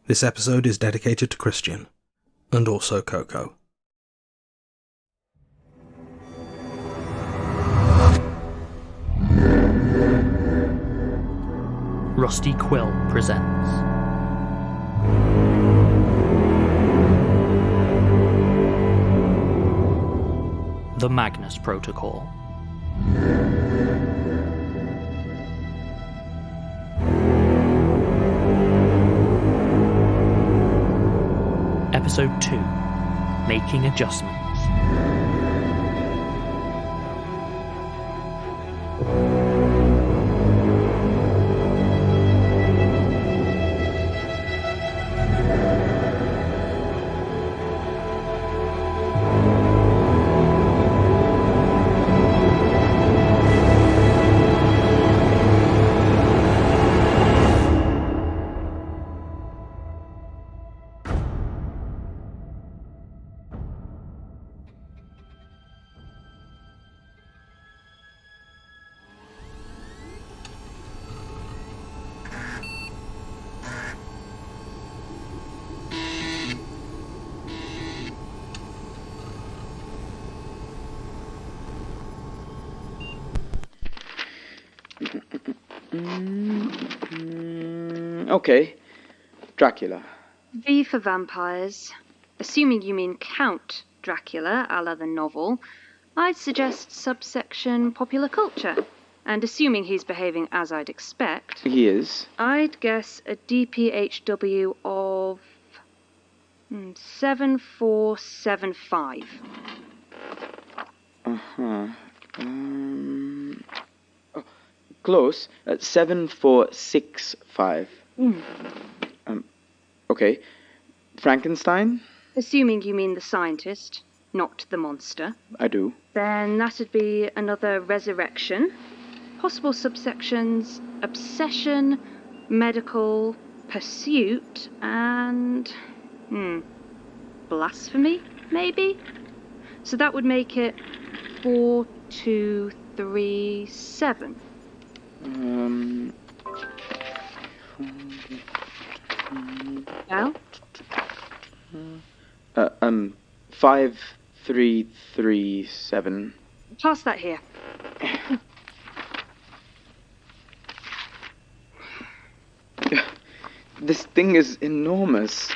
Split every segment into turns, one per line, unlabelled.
This episode is dedicated to Christian, and also Coco.
Rusty Quill presents The Magnus Protocol. Episode 2, Making Adjustments.
Okay. Dracula.
V for vampires. Assuming you mean Count Dracula, a la the novel, I'd suggest subsection popular culture. And assuming he's behaving as I'd expect...
He is.
I'd guess a DPHW of... 7475.
Uh-huh. Close. 7465. Okay. Frankenstein?
Assuming you mean the scientist, not the monster.
I do.
Then that'd be another resurrection. Possible subsections: obsession, medical, pursuit, and... blasphemy, maybe? So that would make it 4237. Now?
5337.
Pass that here.
This thing is enormous.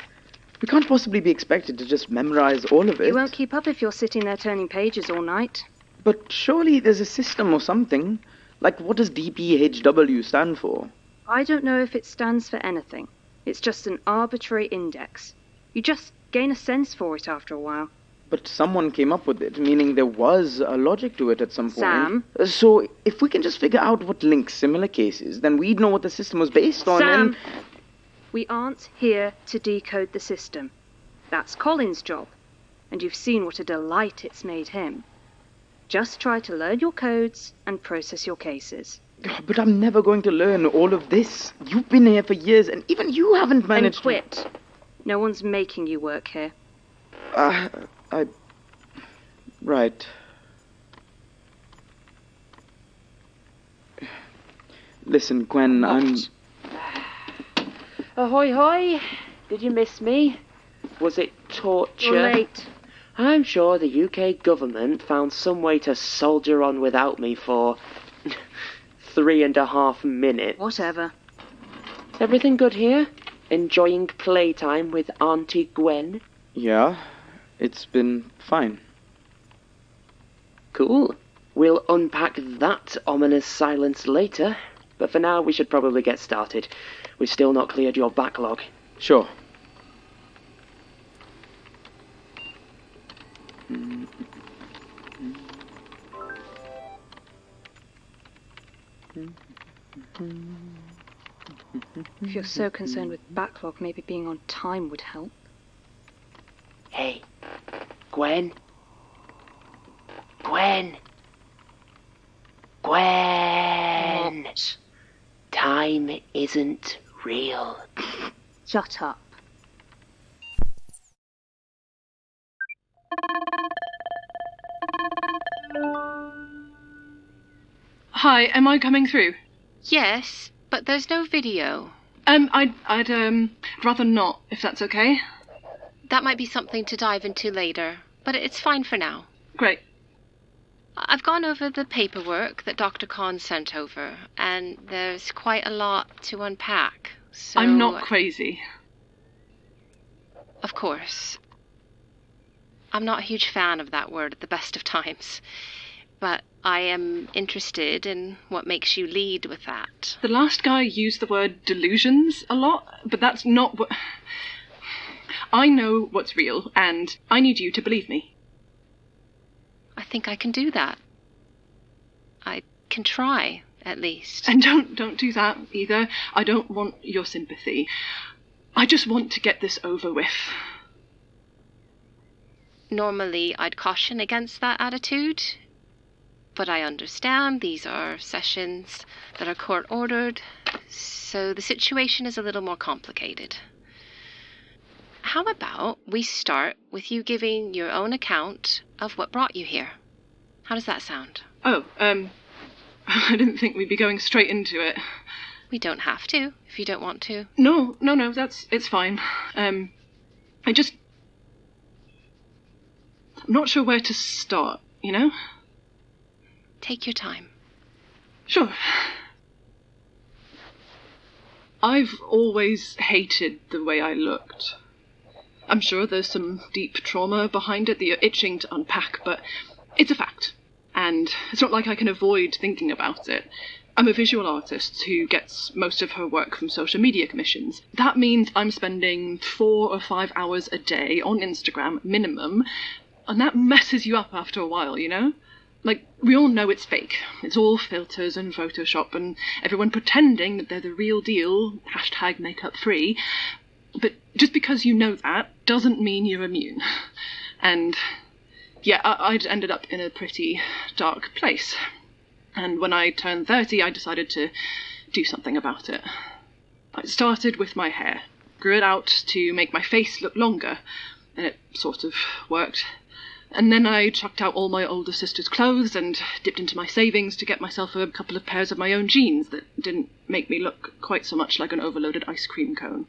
We can't possibly be expected to just memorize all of it.
You won't keep up if you're sitting there turning pages all night.
But surely there's a system or something. Like, what does DPHW stand for?
I don't know if it stands for anything. It's just an arbitrary index. You just gain a sense for it after a while.
But someone came up with it, meaning there was a logic to it at some point.
Sam?
So if we can just figure out what links similar cases, then we'd know what the system was based on.
Sam! We aren't here to decode the system. That's Colin's job. And you've seen what a delight it's made him. Just try to learn your codes and process your cases.
But I'm never going to learn all of this. You've been here for years, and even you haven't managed
to... Then quit. No one's making you work here.
Right. Listen, Gwen,
what? Ahoy, hoy. Did you miss me? Was it torture?
You're late.
I'm sure the UK government found some way to soldier on without me for 3.5 minutes.
Whatever.
Is everything good here? Enjoying playtime with Auntie Gwen?
Yeah, it's been fine.
Cool. We'll unpack that ominous silence later. But for now, we should probably get started. We've still not cleared your backlog.
Sure.
If you're so concerned with backlog, maybe being on time would help.
Hey, Gwen? Gwen? Gwen!
What?
Time isn't real.
Shut up.
Hi, am I coming through?
Yes, but there's no video.
I'd rather not, if that's okay.
That might be something to dive into later, but it's fine for now.
Great.
I've gone over the paperwork that Dr. Khan sent over, and there's quite a lot to unpack, so...
I'm not crazy.
Of course. I'm not a huge fan of that word at the best of times, but I am interested in what makes you lead with that.
The last guy used the word delusions a lot, but that's not what... I know what's real, and I need you to believe me.
I think I can do that. I can try, at least.
And don't do that either. I don't want your sympathy. I just want to get this over with.
Normally, I'd caution against that attitude, but I understand these are sessions that are court-ordered, so the situation is a little more complicated. How about we start with you giving your own account of what brought you here? How does that sound?
Oh, I didn't think we'd be going straight into it.
We don't have to, if you don't want to.
No, it's fine. I'm not sure where to start, you know?
Take your time.
Sure. I've always hated the way I looked. I'm sure there's some deep trauma behind it that you're itching to unpack, but it's a fact. And it's not like I can avoid thinking about it. I'm a visual artist who gets most of her work from social media commissions. That means I'm spending 4 or 5 hours a day on Instagram, minimum, and that messes you up after a while, you know? Like, we all know it's fake. It's all filters and Photoshop and everyone pretending that they're the real deal, #makeup free. But just because you know that doesn't mean you're immune. And yeah, I'd ended up in a pretty dark place. And when I turned 30, I decided to do something about it. I started with my hair, grew it out to make my face look longer, and it sort of worked. And then I chucked out all my older sister's clothes and dipped into my savings to get myself a couple of pairs of my own jeans that didn't make me look quite so much like an overloaded ice cream cone.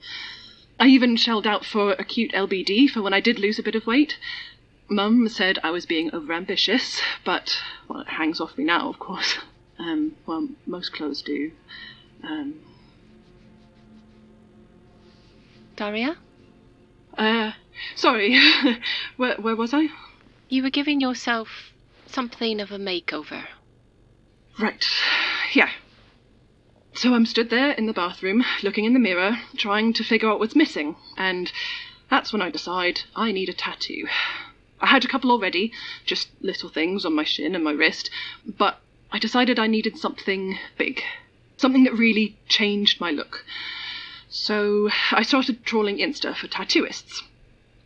I even shelled out for a cute LBD for when I did lose a bit of weight. Mum said I was being overambitious, but, well, it hangs off me now, of course. Well, most clothes do.
Daria?
Sorry, where was I?
You were giving yourself something of a makeover.
Right, yeah. So I'm stood there in the bathroom, looking in the mirror, trying to figure out what's missing, and that's when I decide I need a tattoo. I had a couple already, just little things on my shin and my wrist, but I decided I needed something big, something that really changed my look. So I started trawling Insta for tattooists.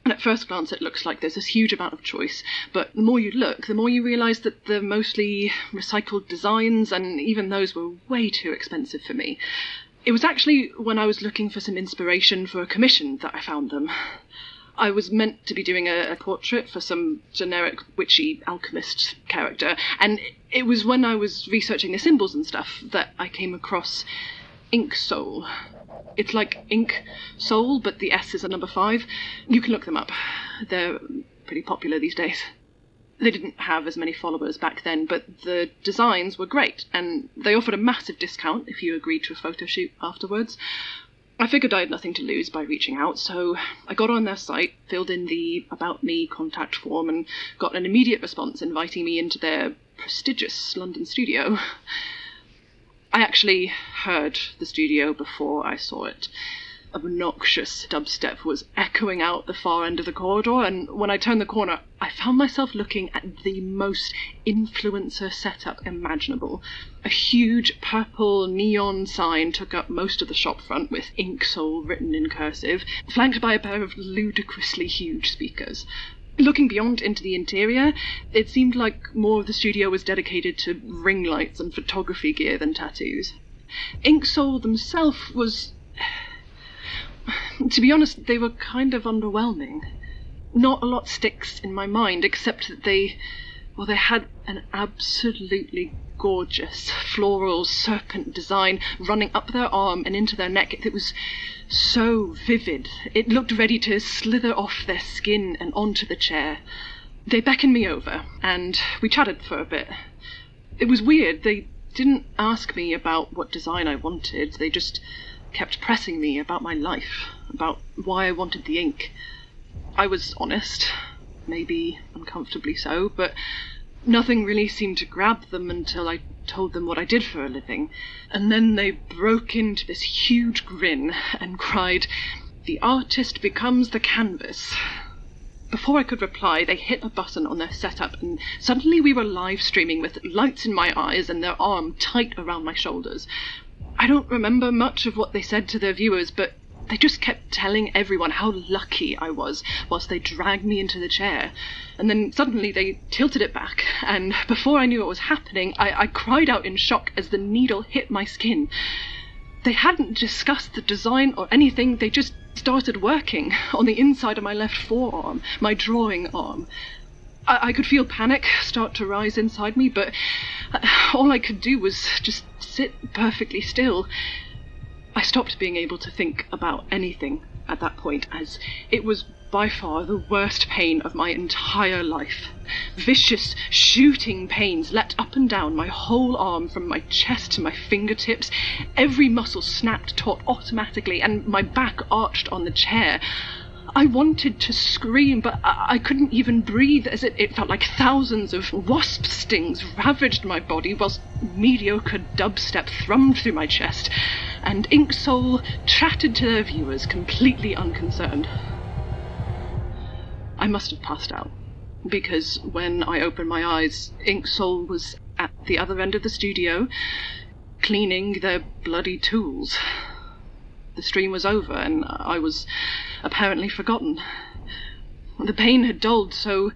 And at first glance it looks like there's this huge amount of choice, but the more you look, the more you realise that they're mostly recycled designs, and even those were way too expensive for me. It was actually when I was looking for some inspiration for a commission that I found them. I was meant to be doing a portrait for some generic witchy alchemist character, and it was when I was researching the symbols and stuff that I came across Ink Soul. It's like Ink Soul, but the S is a number 5. You can look them up. They're pretty popular these days. They didn't have as many followers back then, but the designs were great, and they offered a massive discount if you agreed to a photo shoot afterwards. I figured I had nothing to lose by reaching out, so I got on their site, filled in the About Me contact form, and got an immediate response inviting me into their prestigious London studio. I actually heard the studio before I saw it. Obnoxious dubstep was echoing out the far end of the corridor, and when I turned the corner, I found myself looking at the most influencer setup imaginable. A huge purple neon sign took up most of the shop front with Ink Soul written in cursive, flanked by a pair of ludicrously huge speakers. Looking beyond into the interior, it seemed like more of the studio was dedicated to ring lights and photography gear than tattoos. Ink Soul themselves was... To be honest, they were kind of underwhelming. Not a lot sticks in my mind, except that they had an absolutely gorgeous floral serpent design running up their arm and into their neck. It was so vivid. It looked ready to slither off their skin and onto the chair. They beckoned me over, and we chatted for a bit. It was weird. They didn't ask me about what design I wanted. They just kept pressing me about my life, about why I wanted the ink. I was honest, maybe uncomfortably so, but nothing really seemed to grab them until I told them what I did for a living. And then they broke into this huge grin and cried, "The artist becomes the canvas." Before I could reply, they hit a button on their setup, and suddenly we were live streaming with lights in my eyes and their arm tight around my shoulders. I don't remember much of what they said to their viewers, but they just kept telling everyone how lucky I was whilst they dragged me into the chair. And then suddenly they tilted it back, and before I knew what was happening, I cried out in shock as the needle hit my skin. They hadn't discussed the design or anything, they just started working on the inside of my left forearm, my drawing arm. I could feel panic start to rise inside me, but all I could do was just sit perfectly still. I stopped being able to think about anything at that point, as it was by far the worst pain of my entire life. Vicious, shooting pains leapt up and down my whole arm from my chest to my fingertips. Every muscle snapped taut automatically, and my back arched on the chair. I wanted to scream, but I couldn't even breathe, as it felt like thousands of wasp stings ravaged my body, whilst mediocre dubstep thrummed through my chest, and Inksoul chatted to their viewers, completely unconcerned. I must have passed out, because when I opened my eyes, Inksoul was at the other end of the studio, cleaning their bloody tools. The stream was over, and I was apparently forgotten. The pain had dulled, so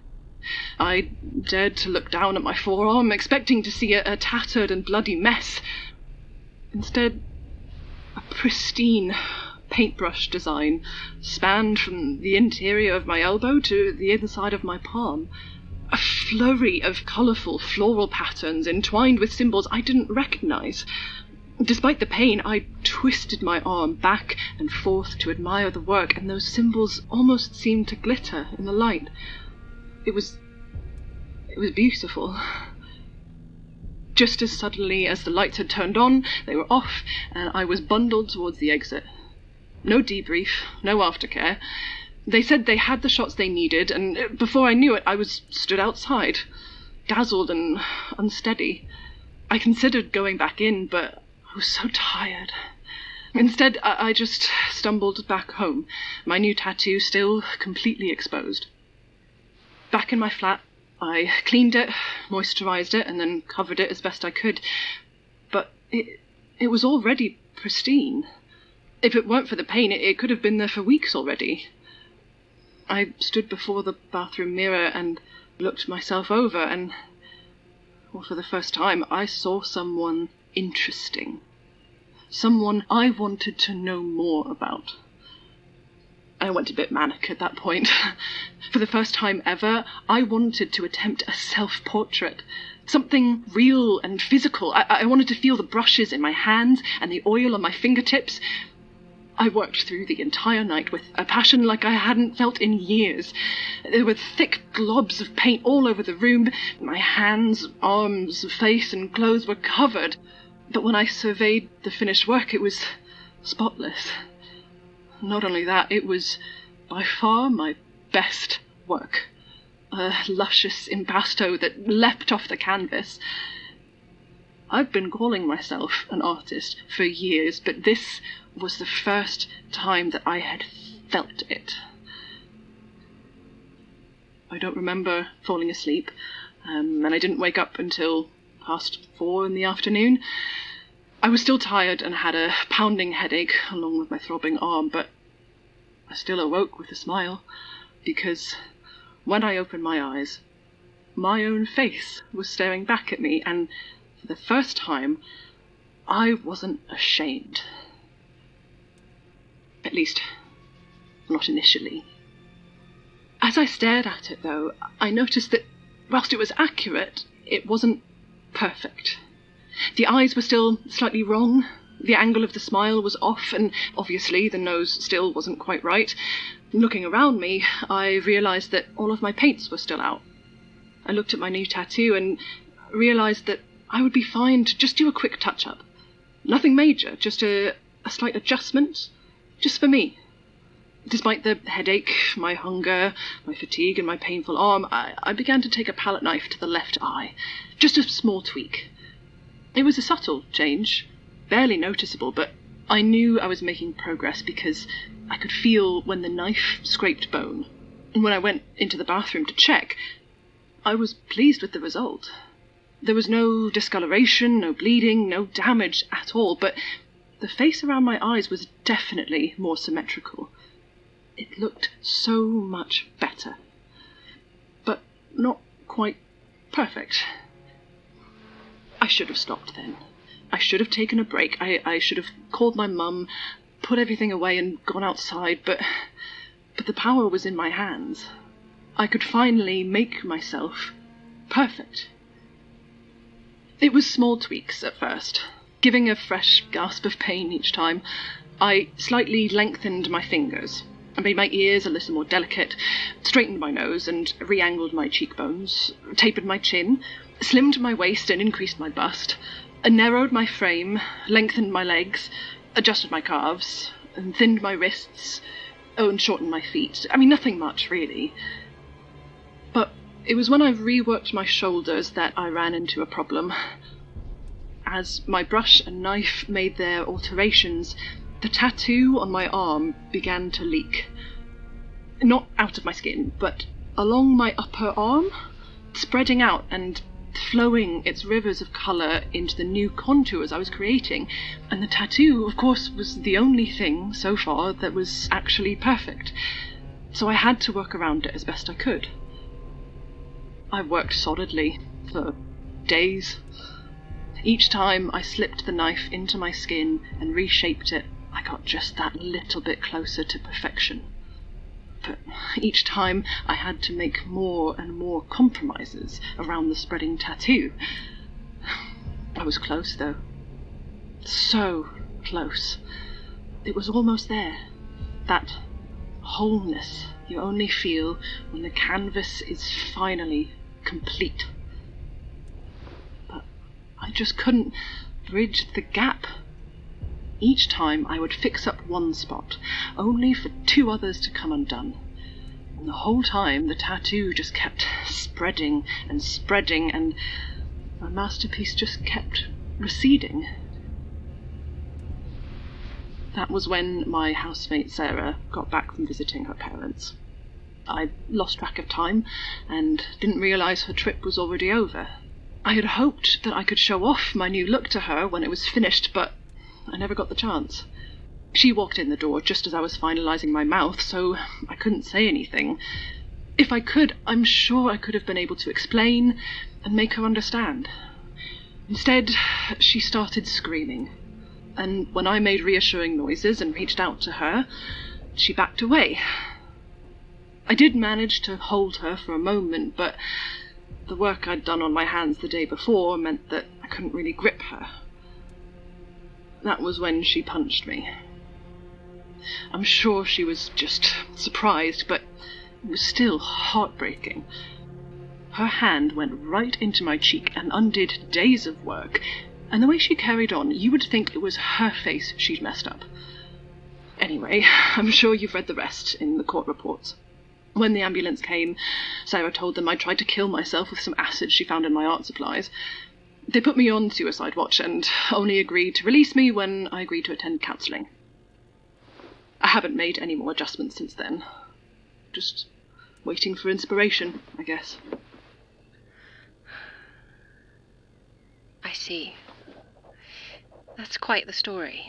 I dared to look down at my forearm, expecting to see a tattered and bloody mess. Instead, a pristine paintbrush design spanned from the interior of my elbow to the inside of my palm. A flurry of colourful floral patterns entwined with symbols I didn't recognise. Despite the pain, I twisted my arm back and forth to admire the work, and those symbols almost seemed to glitter in the light. It was beautiful. Just as suddenly as the lights had turned on, they were off, and I was bundled towards the exit. No debrief, no aftercare. They said they had the shots they needed, and before I knew it, I was stood outside, dazzled and unsteady. I considered going back in, but I was so tired. Instead, I just stumbled back home, my new tattoo still completely exposed. Back in my flat, I cleaned it, moisturised it, and then covered it as best I could. But it was already pristine. If it weren't for the pain, it could have been there for weeks already. I stood before the bathroom mirror and looked myself over, and, well, for the first time, I saw someone interesting. Someone I wanted to know more about. I went a bit manic at that point. For the first time ever, I wanted to attempt a self-portrait. Something real and physical. I wanted to feel the brushes in my hands and the oil on my fingertips. I worked through the entire night with a passion like I hadn't felt in years. There were thick globs of paint all over the room. My hands, arms, face and clothes were covered. But when I surveyed the finished work, it was spotless. Not only that, it was by far my best work. A luscious impasto that leapt off the canvas. I've been calling myself an artist for years, but this was the first time that I had felt it. I don't remember falling asleep, and I didn't wake up until past 4 in the afternoon. I was still tired and had a pounding headache along with my throbbing arm, but I still awoke with a smile, because when I opened my eyes, my own face was staring back at me, and for the first time, I wasn't ashamed. At least, not initially. As I stared at it, though, I noticed that whilst it was accurate, it wasn't perfect. The eyes were still slightly wrong. The angle of the smile was off, and obviously the nose still wasn't quite right. Looking around me, I realised that all of my paints were still out. I looked at my new tattoo and realised that I would be fine to just do a quick touch-up. Nothing major, just a slight adjustment, just for me. Despite the headache, my hunger, my fatigue, and my painful arm, I began to take a palette knife to the left eye. Just a small tweak. It was a subtle change, barely noticeable, but I knew I was making progress because I could feel when the knife scraped bone. And when I went into the bathroom to check, I was pleased with the result. There was no discoloration, no bleeding, no damage at all, but the face around my eyes was definitely more symmetrical. It looked so much better, but not quite perfect. I should have stopped then. I should have taken a break. I should have called my mum, put everything away and gone outside, but the power was in my hands. I could finally make myself perfect. It was small tweaks at first, giving a fresh gasp of pain each time. I slightly lengthened my fingers. I made my ears a little more delicate, straightened my nose and re-angled my cheekbones, tapered my chin, slimmed my waist and increased my bust, narrowed my frame, lengthened my legs, adjusted my calves, and thinned my wrists, and shortened my feet. I mean, nothing much, really. But it was when I reworked my shoulders that I ran into a problem. As my brush and knife made their alterations, the tattoo on my arm began to leak. Not out of my skin, but along my upper arm, spreading out and flowing its rivers of colour into the new contours I was creating. And the tattoo, of course, was the only thing so far that was actually perfect. So I had to work around it as best I could. I worked solidly for days. Each time I slipped the knife into my skin and reshaped it, I got just that little bit closer to perfection. But each time I had to make more and more compromises around the spreading tattoo. I was close, though. So close. It was almost there. That wholeness you only feel when the canvas is finally complete. But I just couldn't bridge the gap. Each time I would fix up one spot, only for two others to come undone. And the whole time the tattoo just kept spreading, and my masterpiece just kept receding. That was when my housemate Sarah got back from visiting her parents. I lost track of time and didn't realise her trip was already over. I had hoped that I could show off my new look to her when it was finished, but I never got the chance. She walked in the door just as I was finalising my mouth, so I couldn't say anything. If I could, I'm sure I could have been able to explain and make her understand. Instead, she started screaming, and when I made reassuring noises and reached out to her, she backed away. I did manage to hold her for a moment, but the work I'd done on my hands the day before meant that I couldn't really grip her. That was when she punched me. I'm sure she was just surprised, but it was still heartbreaking. Her hand went right into my cheek and undid days of work, and the way she carried on, you would think it was her face she'd messed up. Anyway, I'm sure you've read the rest in the court reports. When the ambulance came, Sarah told them I tried to kill myself with some acid she found in my art supplies. They put me on suicide watch and only agreed to release me when I agreed to attend counselling. I haven't made any more adjustments since then. Just waiting for inspiration, I guess.
I see. That's quite the story.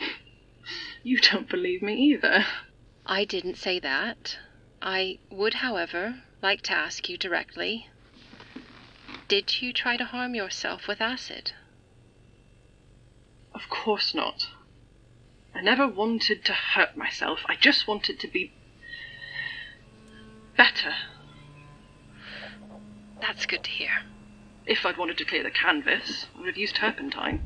You don't believe me either.
I didn't say that. I would, however, like to ask you directly. Did you try to harm yourself with acid?
Of course not. I never wanted to hurt myself. I just wanted to be better.
That's good to hear.
If I'd wanted to clear the canvas, I would have used turpentine.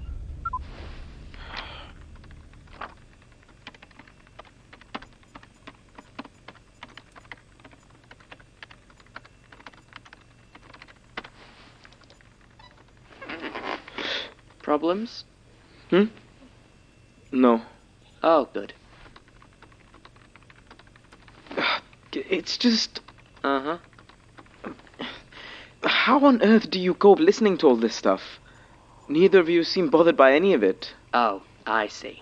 problems?
No.
Oh, good.
It's just...
Uh-huh.
How on earth do you cope listening to all this stuff? Neither of you seem bothered by any of it.
Oh, I see.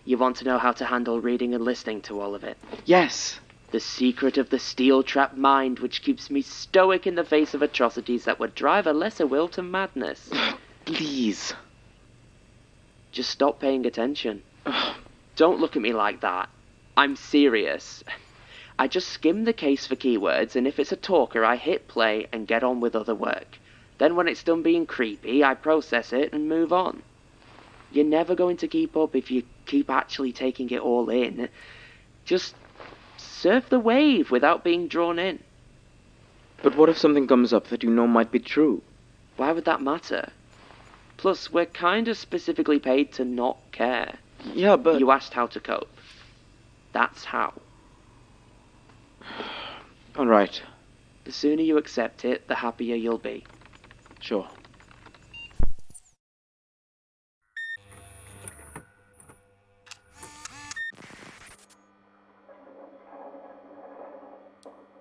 You want to know how to handle reading and listening to all of it?
Yes.
The secret of the steel-trap mind which keeps me stoic in the face of atrocities that would drive a lesser will to madness.
Please.
Just stop paying attention. Don't look at me like that. I'm serious. I just skim the case for keywords, and if it's a talker, I hit play and get on with other work. Then when it's done being creepy, I process it and move on. You're never going to keep up if you keep actually taking it all in. Just surf the wave without being drawn in.
But what if something comes up that you know might be true?
Why would that matter? Plus, we're kind of specifically paid to not care.
Yeah, but...
You asked how to cope. That's how.
All right.
The sooner you accept it, the happier you'll be.
Sure.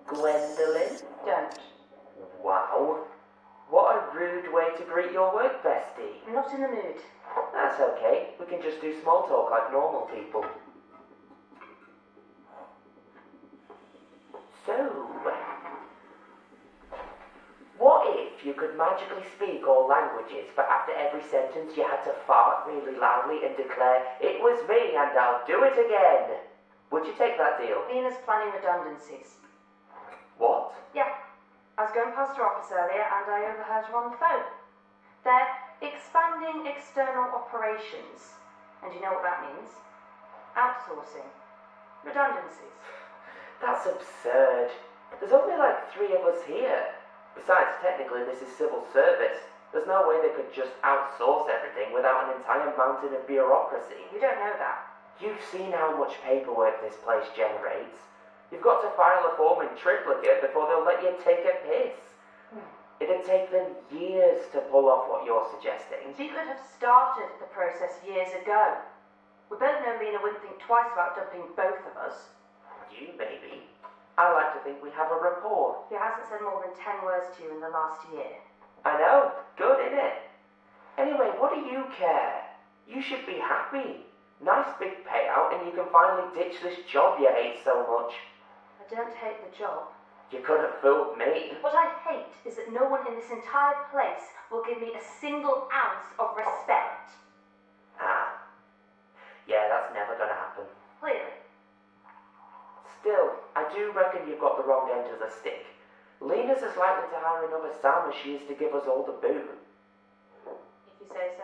Gwendolyn?
Don't.
Wow. What a rude way to greet your work bestie.
I'm not in the mood.
That's okay. We can just do small talk like normal people. So, what if you could magically speak all languages, but after every sentence you had to fart really loudly and declare, "It was me and I'll do it again"? Would you take that deal?
Lena's planning redundancies.
What?
Yeah. I was going past her office earlier and I overheard her on the phone. They're expanding external operations. And you know what that means? Outsourcing. Redundancies.
That's absurd. There's only like 3 of us here. Besides, technically this is civil service. There's no way they could just outsource everything without an entire mountain of bureaucracy.
You don't know that.
You've seen how much paperwork this place generates. You've got to file a form in triplicate before they'll let you take a piss. It'd take them years to pull off what you're suggesting.
She could have started the process years ago. We both know Lena wouldn't think twice about dumping both of us.
You, maybe. I like to think we have a rapport.
He hasn't said more than 10 words to you in the last year.
I know. Good, innit? Anyway, what do you care? You should be happy. Nice big payout and you can finally ditch this job you hate so much.
I don't hate the job.
You could have fooled me.
What I hate is that no one in this entire place will give me a single ounce of respect.
Ah. Yeah, that's never gonna happen.
Clearly.
Still, I do reckon you've got the wrong end of the stick. Lena's as likely to hire another Sam as she is to give us all the boot.
If you say so.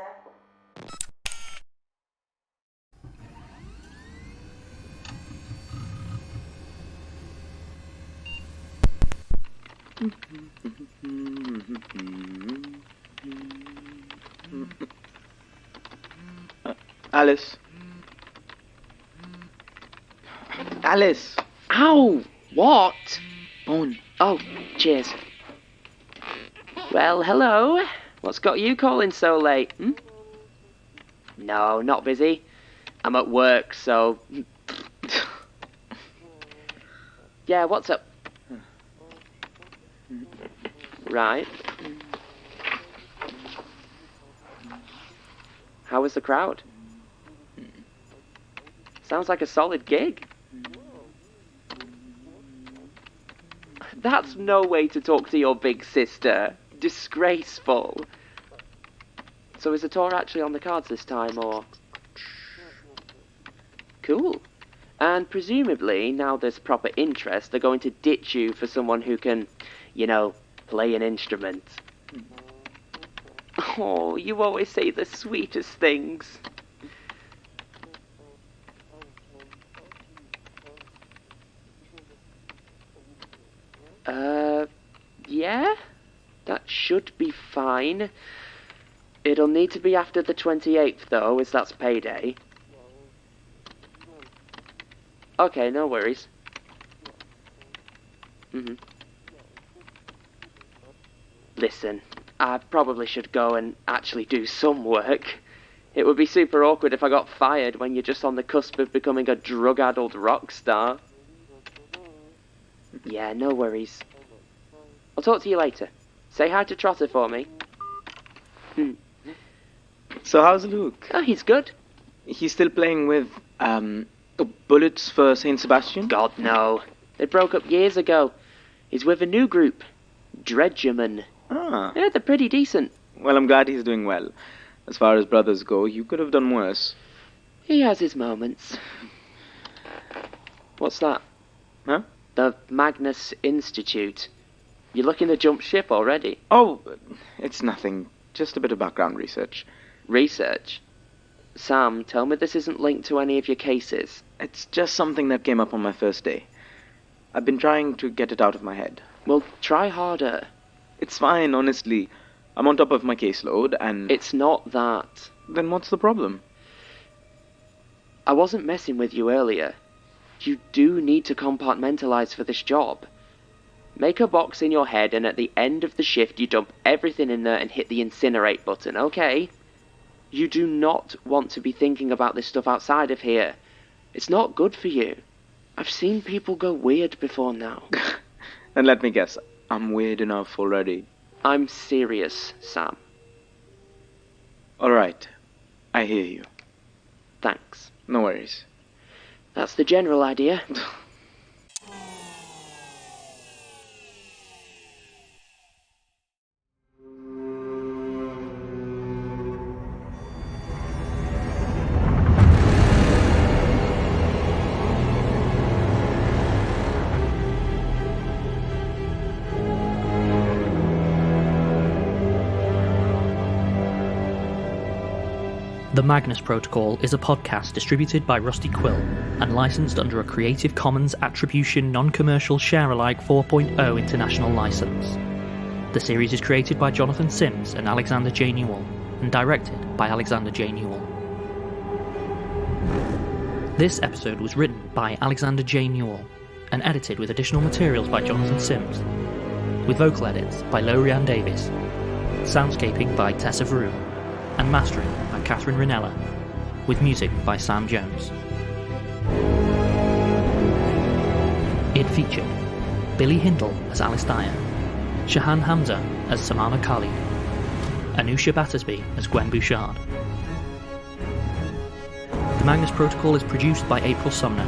Alice. Alice!
Ow! What?
Bone.
Oh, cheers. Well, hello. What's got you calling so late? No, not busy. I'm at work, so... Yeah, what's up? Right. How was the crowd? Sounds like a solid gig. That's no way to talk to your big sister. Disgraceful. So is the tour actually on the cards this time, or...? Cool. And presumably, now there's proper interest, they're going to ditch you for someone who can, you know, play an instrument. Oh, you always say the sweetest things. Yeah? That should be fine. It'll need to be after the 28th, though, as that's payday. Okay, no worries. Listen, I probably should go and actually do some work. It would be super awkward if I got fired when you're just on the cusp of becoming a drug-addled rock star. Yeah, no worries. I'll talk to you later. Say hi to Trotter for me.
So how's Luke?
Oh, he's good.
He's still playing with, bullets for St. Sebastian?
God, no. They broke up years ago. He's with a new group. Dredgerman.
Ah.
Yeah, they're pretty decent.
Well, I'm glad he's doing well. As far as brothers go, you could have done worse.
He has his moments. What's that?
Huh?
The Magnus Institute. You're looking to jump ship already?
Oh, it's nothing. Just a bit of background research.
Research? Sam, tell me this isn't linked to any of your cases.
It's just something that came up on my first day. I've been trying to get it out of my head.
Well, try harder.
It's fine, honestly. I'm on top of my caseload, and...
It's not that.
Then what's the problem?
I wasn't messing with you earlier. You do need to compartmentalize for this job. Make a box in your head, and at the end of the shift, you dump everything in there and hit the incinerate button, okay? You do not want to be thinking about this stuff outside of here. It's not good for you. I've seen people go weird before now.
And let me guess, I'm weird enough already.
I'm serious, Sam.
All right. I hear you.
Thanks.
No worries.
That's the general idea.
The Magnus Protocol is a podcast distributed by Rusty Quill and licensed under a Creative Commons Attribution Non-Commercial Share-alike 4.0 international license. The series is created by Jonathan Sims and Alexander J. Newall and directed by Alexander J. Newall. This episode was written by Alexander J. Newall and edited with additional materials by Jonathan Sims, with vocal edits by Lorianne Davis, soundscaping by Tessa Vroom, and mastering by Catherine Ranella, with music by Sam Jones. It featured Billy Hindle as Alice Dyer, Shahan Hamza as Samana Khalid, Anusha Battersby as Gwen Bouchard. The Magnus Protocol is produced by April Sumner,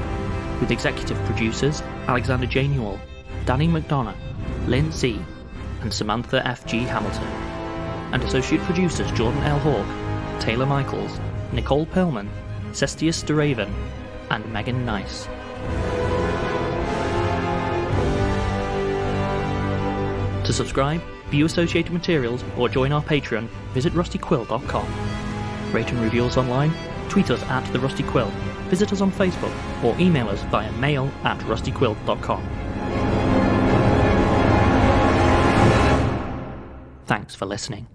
with executive producers Alexander J. Newall, Dani McDonough, Linn C., and Samantha F. G. Hamilton, and associate producers Jordan L. Hawke, Taylor Michaels, Nicole Perlman, Cestius DeRaven, and Megan Nice. To subscribe, view associated materials, or join our Patreon, visit rustyquill.com. Rate and review us online, tweet us at @TheRustyQuill, visit us on Facebook, or email us via mail@rustyquill.com. Thanks for listening.